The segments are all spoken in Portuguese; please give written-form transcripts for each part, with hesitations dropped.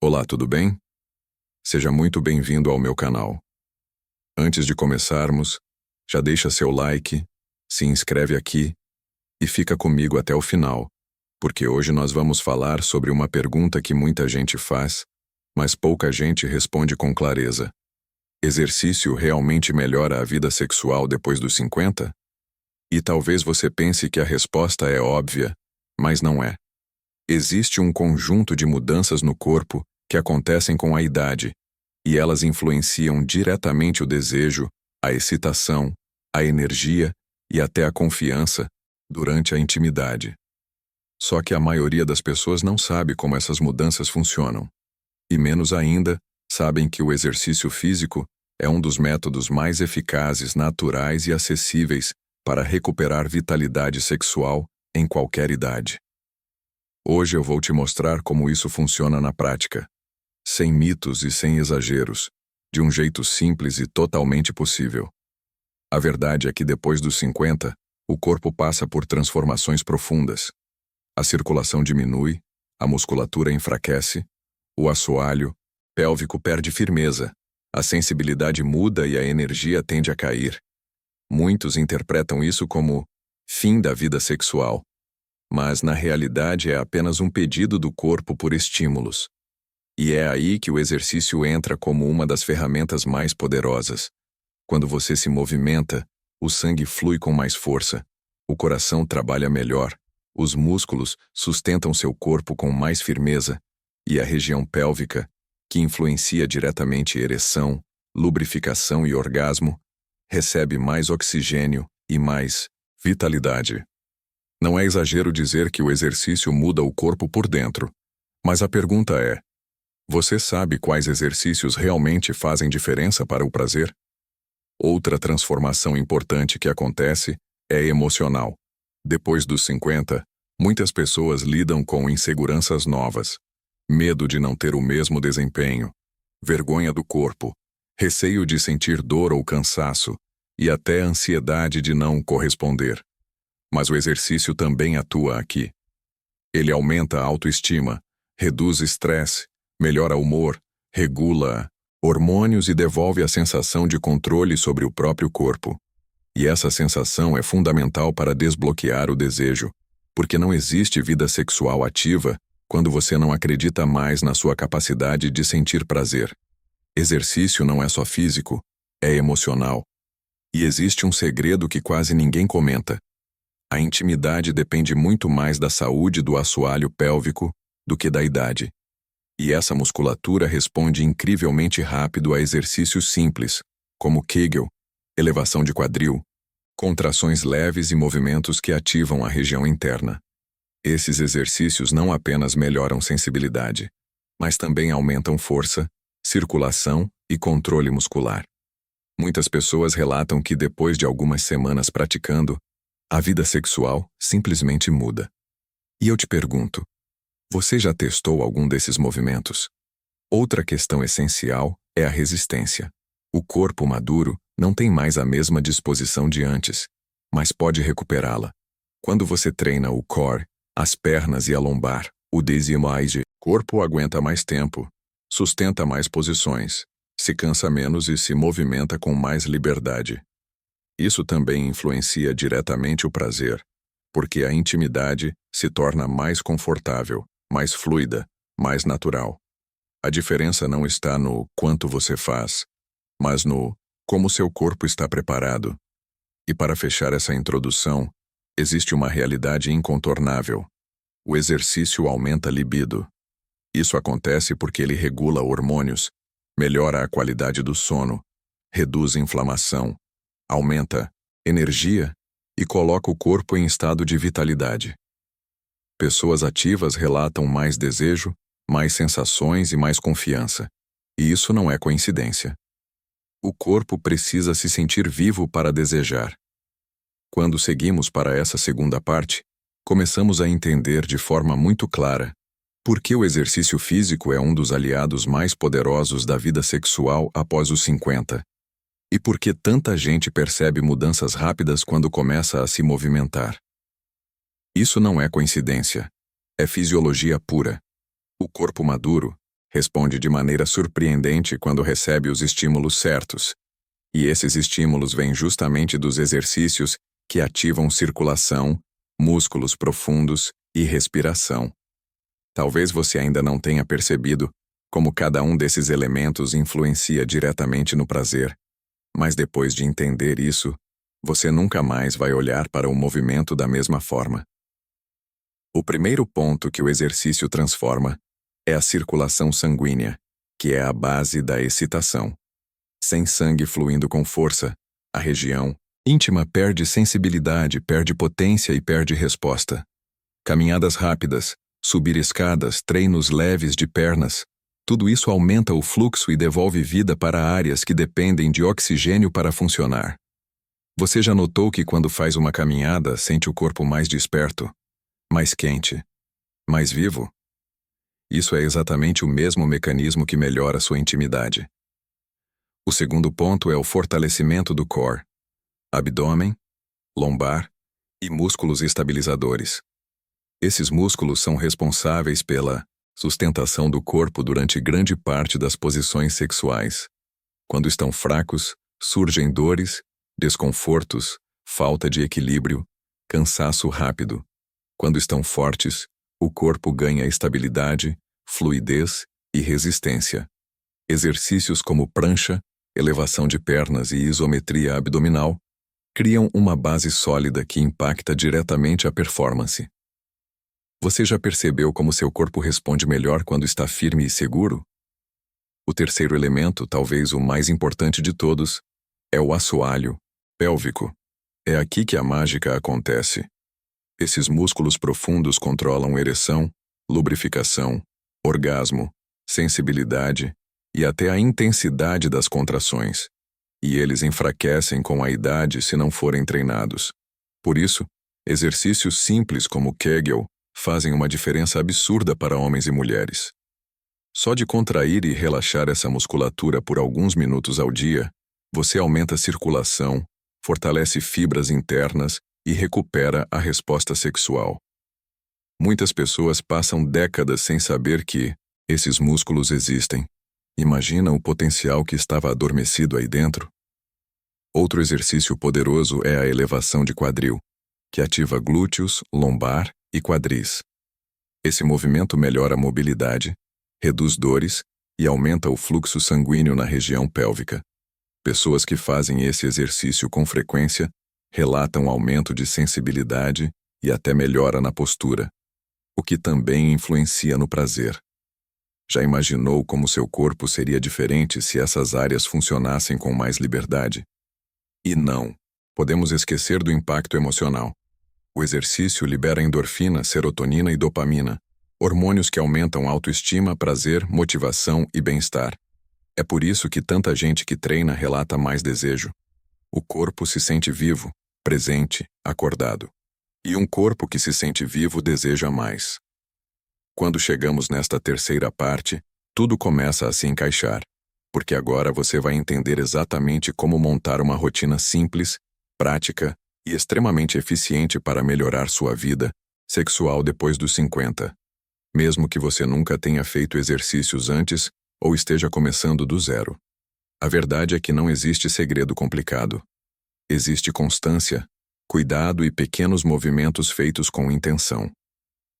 Olá, tudo bem? Seja muito bem-vindo ao meu canal. Antes de começarmos, já deixa seu like, se inscreve aqui e fica comigo até o final, porque hoje nós vamos falar sobre uma pergunta que muita gente faz, mas pouca gente responde com clareza. Exercício realmente melhora a vida sexual depois dos 50? E talvez você pense que a resposta é óbvia, mas não é. Existe um conjunto de mudanças no corpo que acontecem com a idade, e elas influenciam diretamente o desejo, a excitação, a energia e até a confiança durante a intimidade. Só que a maioria das pessoas não sabe como essas mudanças funcionam. E menos ainda, sabem que o exercício físico é um dos métodos mais eficazes, naturais e acessíveis para recuperar vitalidade sexual em qualquer idade. Hoje eu vou te mostrar como isso funciona na prática, sem mitos e sem exageros, de um jeito simples e totalmente possível. A verdade é que depois dos 50, o corpo passa por transformações profundas. A circulação diminui, a musculatura enfraquece, o assoalho pélvico perde firmeza, a sensibilidade muda e a energia tende a cair. Muitos interpretam isso como fim da vida sexual, mas na realidade é apenas um pedido do corpo por estímulos. E é aí que o exercício entra como uma das ferramentas mais poderosas. Quando você se movimenta, o sangue flui com mais força, o coração trabalha melhor, os músculos sustentam seu corpo com mais firmeza, e a região pélvica, que influencia diretamente ereção, lubrificação e orgasmo, recebe mais oxigênio e mais vitalidade. Não é exagero dizer que o exercício muda o corpo por dentro, mas a pergunta é: você sabe quais exercícios realmente fazem diferença para o prazer? Outra transformação importante que acontece é emocional. Depois dos 50, muitas pessoas lidam com inseguranças novas. Medo de não ter o mesmo desempenho, vergonha do corpo, receio de sentir dor ou cansaço, e até ansiedade de não corresponder. Mas o exercício também atua aqui. Ele aumenta a autoestima, reduz estresse, melhora o humor, regula hormônios e devolve a sensação de controle sobre o próprio corpo. E essa sensação é fundamental para desbloquear o desejo, porque não existe vida sexual ativa quando você não acredita mais na sua capacidade de sentir prazer. Exercício não é só físico, é emocional. E existe um segredo que quase ninguém comenta. A intimidade depende muito mais da saúde do assoalho pélvico do que da idade. E essa musculatura responde incrivelmente rápido a exercícios simples, como Kegel, elevação de quadril, contrações leves e movimentos que ativam a região interna. Esses exercícios não apenas melhoram sensibilidade, mas também aumentam força, circulação e controle muscular. Muitas pessoas relatam que depois de algumas semanas praticando, a vida sexual simplesmente muda. E eu te pergunto, você já testou algum desses movimentos? Outra questão essencial é a resistência. O corpo maduro não tem mais a mesma disposição de antes, mas pode recuperá-la. Quando você treina o core, as pernas e a lombar, o corpo aguenta mais tempo, sustenta mais posições, se cansa menos e se movimenta com mais liberdade. Isso também influencia diretamente o prazer, porque a intimidade se torna mais confortável, mais fluida, mais natural. A diferença não está no quanto você faz, mas no como seu corpo está preparado. E para fechar essa introdução, existe uma realidade incontornável. O exercício aumenta a libido. Isso acontece porque ele regula hormônios, melhora a qualidade do sono, reduz a inflamação, aumenta energia e coloca o corpo em estado de vitalidade. Pessoas ativas relatam mais desejo, mais sensações e mais confiança. E isso não é coincidência. O corpo precisa se sentir vivo para desejar. Quando seguimos para essa segunda parte, começamos a entender de forma muito clara por que o exercício físico é um dos aliados mais poderosos da vida sexual após os 50. E por que tanta gente percebe mudanças rápidas quando começa a se movimentar. Isso não é coincidência. É fisiologia pura. O corpo maduro responde de maneira surpreendente quando recebe os estímulos certos. E esses estímulos vêm justamente dos exercícios que ativam circulação, músculos profundos e respiração. Talvez você ainda não tenha percebido como cada um desses elementos influencia diretamente no prazer, mas depois de entender isso, você nunca mais vai olhar para o movimento da mesma forma. O primeiro ponto que o exercício transforma é a circulação sanguínea, que é a base da excitação. Sem sangue fluindo com força, a região íntima perde sensibilidade, perde potência e perde resposta. Caminhadas rápidas, subir escadas, treinos leves de pernas, tudo isso aumenta o fluxo e devolve vida para áreas que dependem de oxigênio para funcionar. Você já notou que quando faz uma caminhada, sente o corpo mais desperto, mais quente, mais vivo? Isso é exatamente o mesmo mecanismo que melhora sua intimidade. O segundo ponto é o fortalecimento do core, abdômen, lombar e músculos estabilizadores. Esses músculos são responsáveis pela sustentação do corpo durante grande parte das posições sexuais. Quando estão fracos, surgem dores, desconfortos, falta de equilíbrio, cansaço rápido. Quando estão fortes, o corpo ganha estabilidade, fluidez e resistência. Exercícios como prancha, elevação de pernas e isometria abdominal criam uma base sólida que impacta diretamente a performance. Você já percebeu como seu corpo responde melhor quando está firme e seguro? O terceiro elemento, talvez o mais importante de todos, é o assoalho pélvico. É aqui que a mágica acontece. Esses músculos profundos controlam ereção, lubrificação, orgasmo, sensibilidade e até a intensidade das contrações. E eles enfraquecem com a idade se não forem treinados. Por isso, exercícios simples como o Kegel fazem uma diferença absurda para homens e mulheres. Só de contrair e relaxar essa musculatura por alguns minutos ao dia, você aumenta a circulação, fortalece fibras internas e recupera a resposta sexual. Muitas pessoas passam décadas sem saber que esses músculos existem. Imagina o potencial que estava adormecido aí dentro. Outro exercício poderoso é a elevação de quadril, que ativa glúteos, lombar e quadris. Esse movimento melhora a mobilidade, reduz dores e aumenta o fluxo sanguíneo na região pélvica. Pessoas que fazem esse exercício com frequência relatam aumento de sensibilidade e até melhora na postura, o que também influencia no prazer. Já imaginou como seu corpo seria diferente se essas áreas funcionassem com mais liberdade? E não, podemos esquecer do impacto emocional. O exercício libera endorfina, serotonina e dopamina, hormônios que aumentam autoestima, prazer, motivação e bem-estar. É por isso que tanta gente que treina relata mais desejo. O corpo se sente vivo, presente, acordado. E um corpo que se sente vivo deseja mais. Quando chegamos nesta terceira parte, tudo começa a se encaixar, porque agora você vai entender exatamente como montar uma rotina simples, prática e extremamente eficiente para melhorar sua vida sexual depois dos 50. Mesmo que você nunca tenha feito exercícios antes ou esteja começando do zero. A verdade é que não existe segredo complicado. Existe constância, cuidado e pequenos movimentos feitos com intenção.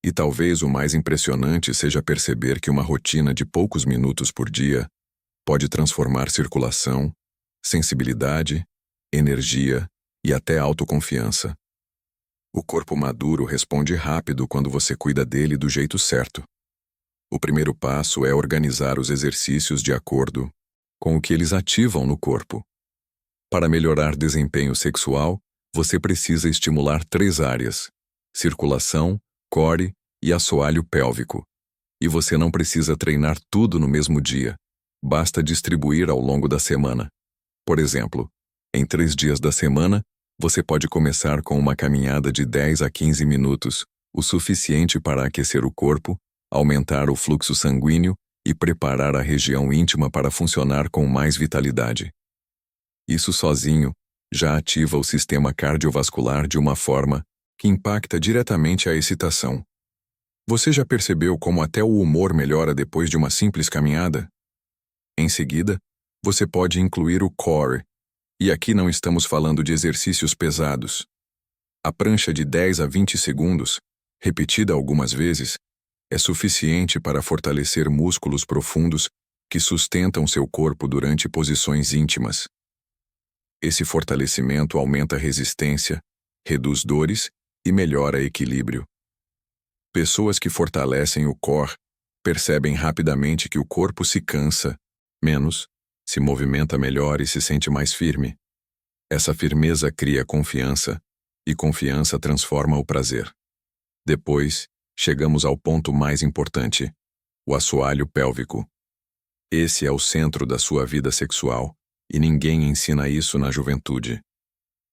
E talvez o mais impressionante seja perceber que uma rotina de poucos minutos por dia pode transformar circulação, sensibilidade, energia e até autoconfiança. O corpo maduro responde rápido quando você cuida dele do jeito certo. O primeiro passo é organizar os exercícios de acordo com o que eles ativam no corpo. Para melhorar desempenho sexual, você precisa estimular 3 áreas: circulação, core e assoalho pélvico. E você não precisa treinar tudo no mesmo dia. Basta distribuir ao longo da semana. Por exemplo, em 3 dias da semana, você pode começar com uma caminhada de 10 a 15 minutos, o suficiente para aquecer o corpo, aumentar o fluxo sanguíneo e preparar a região íntima para funcionar com mais vitalidade. Isso sozinho já ativa o sistema cardiovascular de uma forma que impacta diretamente a excitação. Você já percebeu como até o humor melhora depois de uma simples caminhada? Em seguida, você pode incluir o core, e aqui não estamos falando de exercícios pesados. A prancha de 10 a 20 segundos, repetida algumas vezes, é suficiente para fortalecer músculos profundos que sustentam seu corpo durante posições íntimas. Esse fortalecimento aumenta a resistência, reduz dores e melhora equilíbrio. Pessoas que fortalecem o core percebem rapidamente que o corpo se cansa menos, se movimenta melhor e se sente mais firme. Essa firmeza cria confiança, e confiança transforma o prazer. Depois, chegamos ao ponto mais importante: o assoalho pélvico. Esse é o centro da sua vida sexual, e ninguém ensina isso na juventude.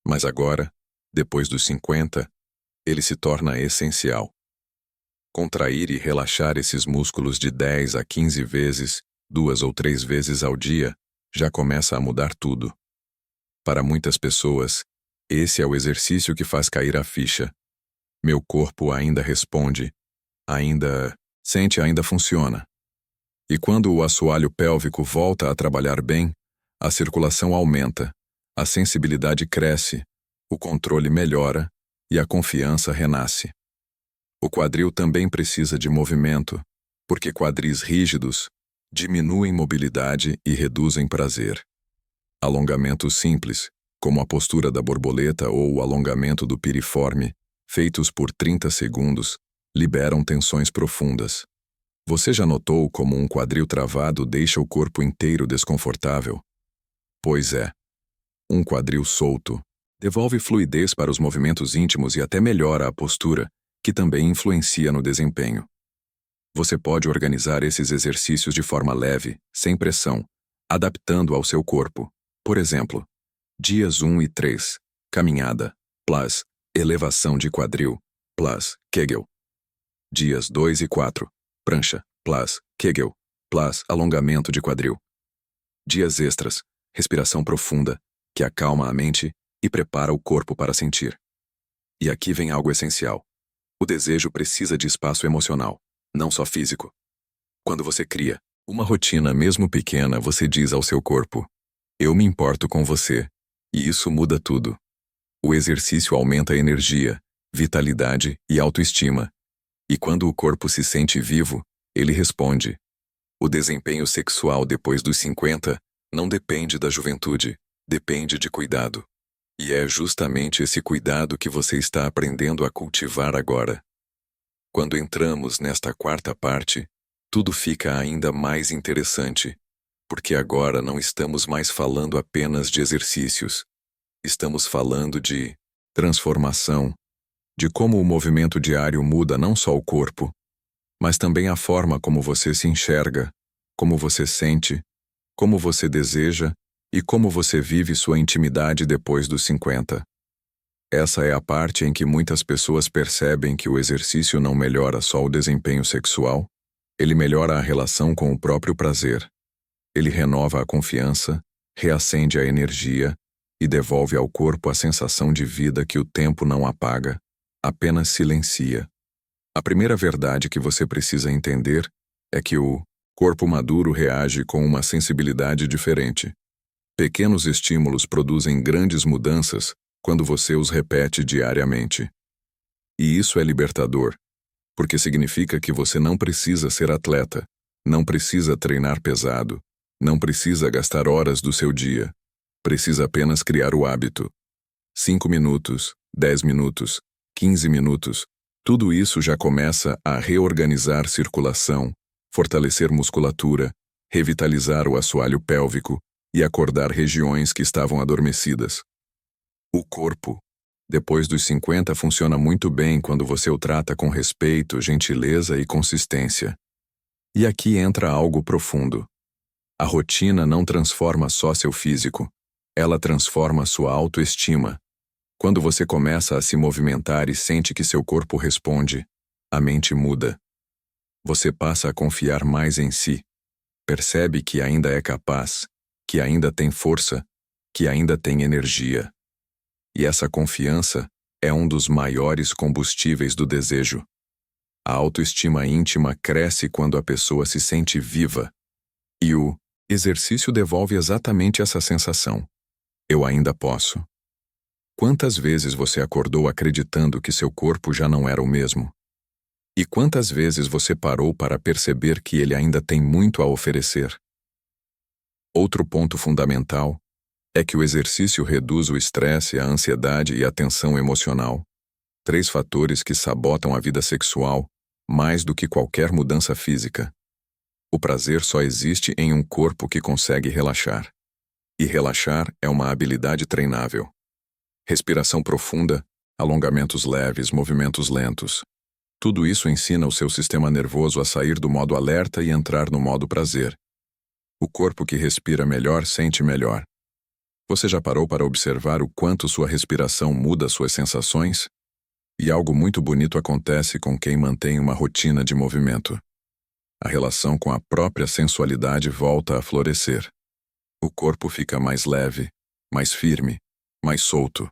Mas agora, depois dos 50, ele se torna essencial. Contrair e relaxar esses músculos de 10 a 15 vezes, 2 ou 3 vezes ao dia, já começa a mudar tudo. Para muitas pessoas, esse é o exercício que faz cair a ficha. Meu corpo ainda responde, ainda sente, ainda funciona. E quando o assoalho pélvico volta a trabalhar bem, a circulação aumenta, a sensibilidade cresce, o controle melhora e a confiança renasce. O quadril também precisa de movimento, porque quadris rígidos diminuem mobilidade e reduzem prazer. Alongamentos simples, como a postura da borboleta ou o alongamento do piriforme, feitos por 30 segundos, liberam tensões profundas. Você já notou como um quadril travado deixa o corpo inteiro desconfortável? Pois é. Um quadril solto devolve fluidez para os movimentos íntimos e até melhora a postura, que também influencia no desempenho. Você pode organizar esses exercícios de forma leve, sem pressão, adaptando ao seu corpo. Por exemplo, dias 1 e 3, caminhada, plus, elevação de quadril, plus, Kegel. Dias 2 e 4, prancha, plus, Kegel, plus, alongamento de quadril. Dias extras, respiração profunda, que acalma a mente e prepara o corpo para sentir. E aqui vem algo essencial. O desejo precisa de espaço emocional, não só físico. Quando você cria uma rotina mesmo pequena, você diz ao seu corpo: eu me importo com você, e isso muda tudo. O exercício aumenta a energia, vitalidade e autoestima. E quando o corpo se sente vivo, ele responde. O desempenho sexual depois dos 50 não depende da juventude, depende de cuidado. E é justamente esse cuidado que você está aprendendo a cultivar agora. Quando entramos nesta quarta parte, tudo fica ainda mais interessante, porque agora não estamos mais falando apenas de exercícios. Estamos falando de transformação, de como o movimento diário muda não só o corpo, mas também a forma como você se enxerga, como você sente, como você deseja e como você vive sua intimidade depois dos 50. Essa é a parte em que muitas pessoas percebem que o exercício não melhora só o desempenho sexual, ele melhora a relação com o próprio prazer. Ele renova a confiança, reacende a energia e devolve ao corpo a sensação de vida que o tempo não apaga, apenas silencia. A primeira verdade que você precisa entender é que o corpo maduro reage com uma sensibilidade diferente. Pequenos estímulos produzem grandes mudanças quando você os repete diariamente. E isso é libertador, porque significa que você não precisa ser atleta, não precisa treinar pesado, não precisa gastar horas do seu dia. Precisa apenas criar o hábito. 5 minutos, 10 minutos, 15 minutos, tudo isso já começa a reorganizar circulação, fortalecer musculatura, revitalizar o assoalho pélvico e acordar regiões que estavam adormecidas. O corpo, depois dos 50, funciona muito bem quando você o trata com respeito, gentileza e consistência. E aqui entra algo profundo. A rotina não transforma só seu físico, ela transforma sua autoestima. Quando você começa a se movimentar e sente que seu corpo responde, a mente muda. Você passa a confiar mais em si. Percebe que ainda é capaz, que ainda tem força, que ainda tem energia. E essa confiança é um dos maiores combustíveis do desejo. A autoestima íntima cresce quando a pessoa se sente viva. E o exercício devolve exatamente essa sensação. Eu ainda posso. Quantas vezes você acordou acreditando que seu corpo já não era o mesmo? E quantas vezes você parou para perceber que ele ainda tem muito a oferecer? Outro ponto fundamental é que o exercício reduz o estresse, a ansiedade e a tensão emocional. 3 fatores que sabotam a vida sexual mais do que qualquer mudança física. O prazer só existe em um corpo que consegue relaxar. E relaxar é uma habilidade treinável. Respiração profunda, alongamentos leves, movimentos lentos. Tudo isso ensina o seu sistema nervoso a sair do modo alerta e entrar no modo prazer. O corpo que respira melhor sente melhor. Você já parou para observar o quanto sua respiração muda suas sensações? E algo muito bonito acontece com quem mantém uma rotina de movimento. A relação com a própria sensualidade volta a florescer. O corpo fica mais leve, mais firme, mais solto.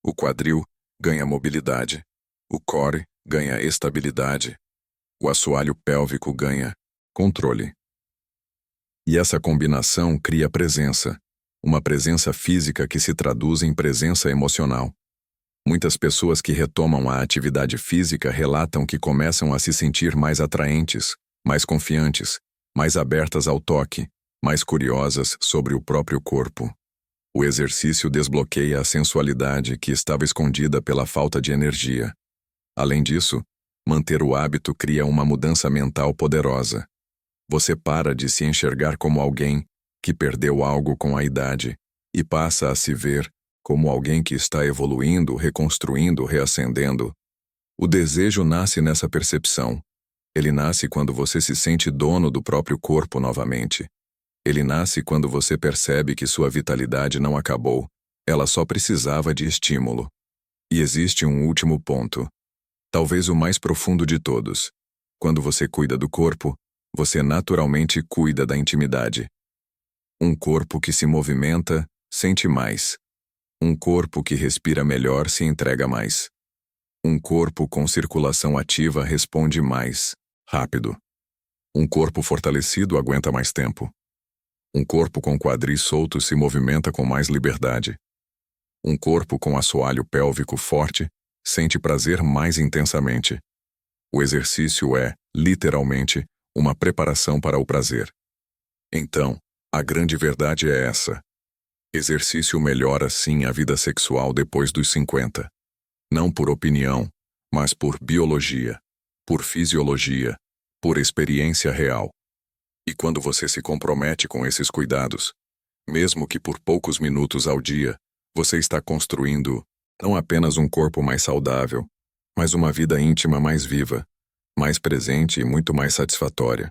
O quadril ganha mobilidade. O core ganha estabilidade. O assoalho pélvico ganha controle. E essa combinação cria presença, uma presença física que se traduz em presença emocional. Muitas pessoas que retomam a atividade física relatam que começam a se sentir mais atraentes, mais confiantes, mais abertas ao toque, mais curiosas sobre o próprio corpo. O exercício desbloqueia a sensualidade que estava escondida pela falta de energia. Além disso, manter o hábito cria uma mudança mental poderosa. Você para de se enxergar como alguém que perdeu algo com a idade e passa a se ver como alguém que está evoluindo, reconstruindo, reacendendo. O desejo nasce nessa percepção. Ele nasce quando você se sente dono do próprio corpo novamente. Ele nasce quando você percebe que sua vitalidade não acabou, ela só precisava de estímulo. E existe um último ponto, talvez o mais profundo de todos. Quando você cuida do corpo, você naturalmente cuida da intimidade. Um corpo que se movimenta, sente mais. Um corpo que respira melhor se entrega mais. Um corpo com circulação ativa responde mais rápido. Um corpo fortalecido aguenta mais tempo. Um corpo com quadris soltos se movimenta com mais liberdade. Um corpo com assoalho pélvico forte sente prazer mais intensamente. O exercício é, literalmente, uma preparação para o prazer. Então, a grande verdade é essa. Exercício melhora sim a vida sexual depois dos 50. Não por opinião, mas por biologia, por fisiologia, por experiência real. E quando você se compromete com esses cuidados, mesmo que por poucos minutos ao dia, você está construindo não apenas um corpo mais saudável, mas uma vida íntima mais viva, mais presente e muito mais satisfatória.